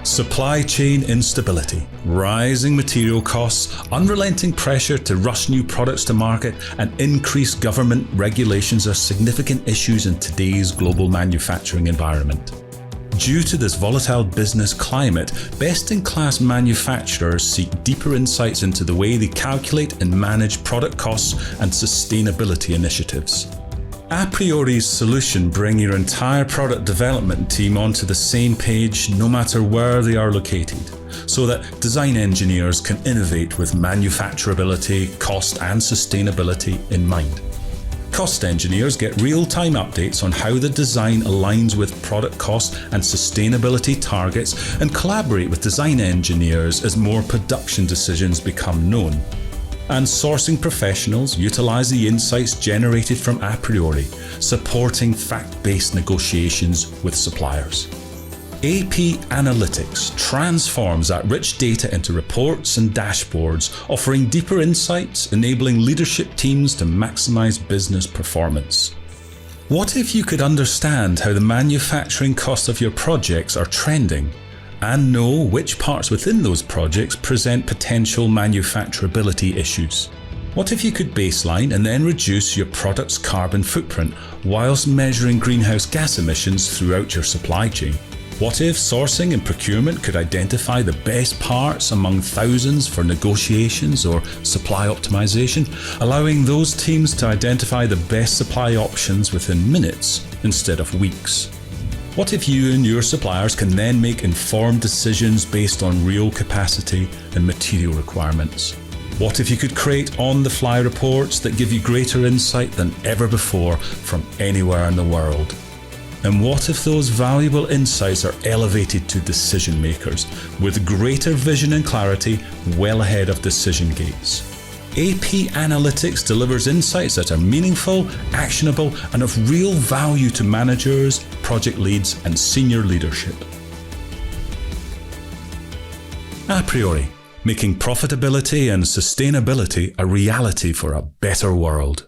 Supply chain instability, rising material costs, unrelenting pressure to rush new products to market, and increased government regulations are significant issues in today's global manufacturing environment. Due to this volatile business climate, best-in-class manufacturers seek deeper insights into the way they calculate and manage product costs and sustainability initiatives. aPriori's solution brings your entire product development team onto the same page no matter where they are located, so that design engineers can innovate with manufacturability, cost and sustainability in mind. Cost engineers get real-time updates on how the design aligns with product cost and sustainability targets and collaborate with design engineers as more production decisions become known. And sourcing professionals utilize the insights generated from aPriori, supporting fact-based negotiations with suppliers. AP Analytics transforms that rich data into reports and dashboards, offering deeper insights, enabling leadership teams to maximize business performance. What if you could understand how the manufacturing costs of your projects are trending, and know which parts within those projects present potential manufacturability issues? What if you could baseline and then reduce your product's carbon footprint whilst measuring greenhouse gas emissions throughout your supply chain? What if sourcing and procurement could identify the best parts among thousands for negotiations or supply optimization, allowing those teams to identify the best supply options within minutes instead of weeks? What if you and your suppliers can then make informed decisions based on real capacity and material requirements? What if you could create on-the-fly reports that give you greater insight than ever before from anywhere in the world? And what if those valuable insights are elevated to decision makers with greater vision and clarity well ahead of decision gates? AP Analytics delivers insights that are meaningful, actionable, and of real value to managers, project leads, and senior leadership. aPriori, making profitability and sustainability a reality for a better world.